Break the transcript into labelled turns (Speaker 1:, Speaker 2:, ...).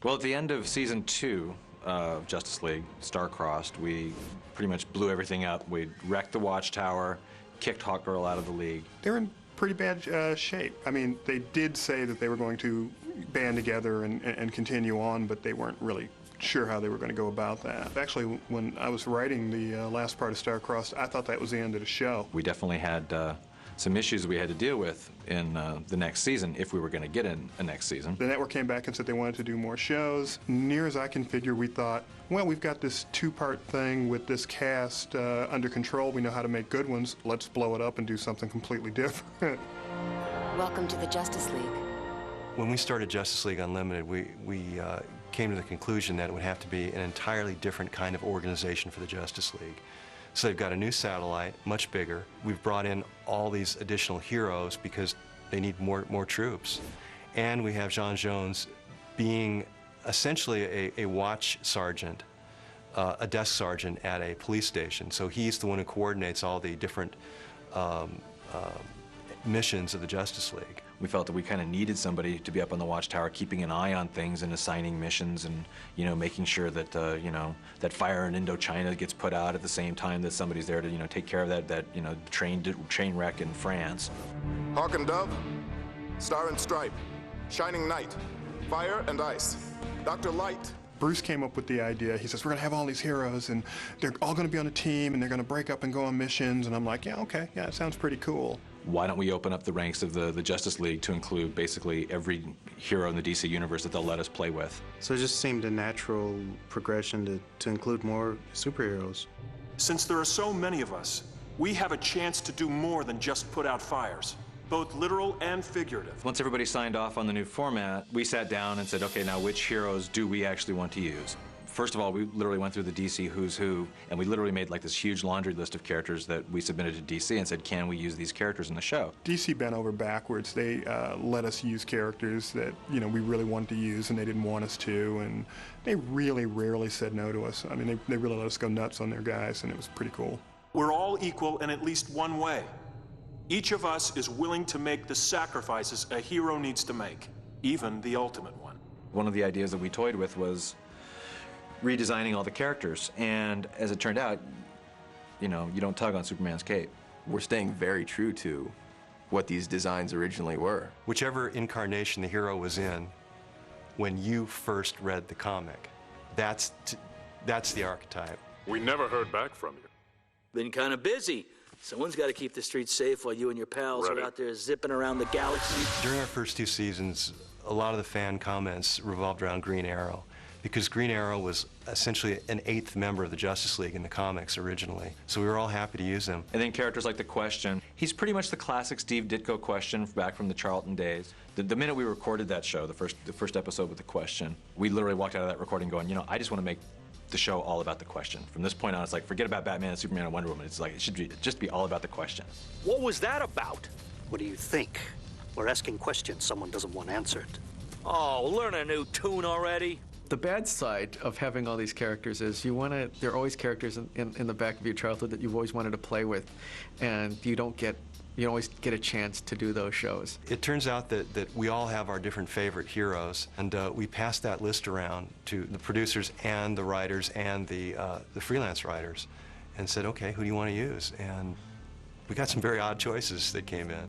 Speaker 1: Well, at the end of season 2 of Justice League, Star-Crossed, we pretty much blew everything up. We wrecked the Watchtower, kicked Hawkgirl out of the League.
Speaker 2: They're in pretty bad shape. I mean, they did say that they were going to band together and continue on, but they weren't really sure how they were going to go about that. Actually, when I was writing the last part of Star-Crossed, I thought that was the end of the show.
Speaker 1: We definitely had some issues we had to deal with in the next season, if we were going to get in a next season.
Speaker 2: The network came back and said they wanted to do more shows. Near as I can figure, we thought, well, we've got this 2-part thing with this cast under control. We know how to make good ones. Let's blow it up and do something completely different.
Speaker 3: Welcome to the Justice League.
Speaker 4: When we started Justice League Unlimited, we came to the conclusion that it would have to be an entirely different kind of organization for the Justice League. So they've got a new satellite, much bigger. We've brought in all these additional heroes because they need more troops. And we have John Jones being essentially a watch sergeant, a desk sergeant at a police station. So he's the one who coordinates all the different missions of the Justice League.
Speaker 1: We felt that we kind of needed somebody to be up on the Watchtower, keeping an eye on things and assigning missions, and making sure that that fire in Indochina gets put out at the same time that somebody's there to take care of that train wreck in France.
Speaker 5: Hawk and Dove, Star and Stripe, Shining Knight, Fire and Ice, Dr. Light.
Speaker 2: Bruce came up with the idea. He says, we're going to have all these heroes, and they're all going to be on a team, and they're going to break up and go on missions. And I'm like, yeah, okay, yeah, it sounds pretty cool.
Speaker 1: Why don't we open up the ranks of the Justice League to include basically every hero in the DC universe that they'll let us play with?
Speaker 6: So it just seemed a natural progression to include more superheroes.
Speaker 7: Since there are so many of us, we have a chance to do more than just put out fires, both literal and figurative.
Speaker 1: Once everybody signed off on the new format, we sat down and said, okay, now which heroes do we actually want to use? First of all, we literally went through the DC who's who, and we literally made like this huge laundry list of characters that we submitted to DC and said, can we use these characters in the show?
Speaker 2: DC bent over backwards. They let us use characters that we really wanted to use, and they didn't want us to, and they really rarely said no to us. I mean, they really let us go nuts on their guys, and it was pretty cool.
Speaker 7: We're all equal in at least one way. Each of us is willing to make the sacrifices a hero needs to make, even the ultimate one.
Speaker 1: One of the ideas that we toyed with was redesigning all the characters, and as it turned out, you don't tug on Superman's cape.
Speaker 8: We're staying very true to what these designs originally were.
Speaker 4: Whichever incarnation the hero was in when you first read the comic, that's the archetype.
Speaker 9: We never heard back from you.
Speaker 10: Been kind of busy. Someone's got to keep the streets safe while you and your pals are out there zipping around the galaxy.
Speaker 4: During our first 2 seasons, a lot of the fan comments revolved around Green Arrow, because Green Arrow was essentially an 8th member of the Justice League in the comics originally. So we were all happy to use him.
Speaker 1: And then characters like the Question. He's pretty much the classic Steve Ditko Question back from the Charlton days. The minute we recorded that show, the first episode with the Question, we literally walked out of that recording going, I just want to make the show all about the Question. From this point on, it's like, forget about Batman and Superman and Wonder Woman. It's like, it should just be all about the Question.
Speaker 11: What was that about? What do you think? We're asking questions someone doesn't want answered.
Speaker 10: Oh, learn a new tune already.
Speaker 12: The bad side of having all these characters is there are always characters in the back of your childhood that you've always wanted to play with, and you don't always get a chance to do those shows.
Speaker 4: It turns out that we all have our different favorite heroes, and we passed that list around to the producers and the writers and the freelance writers and said, okay, who do you want to use? And we got some very odd choices that came in.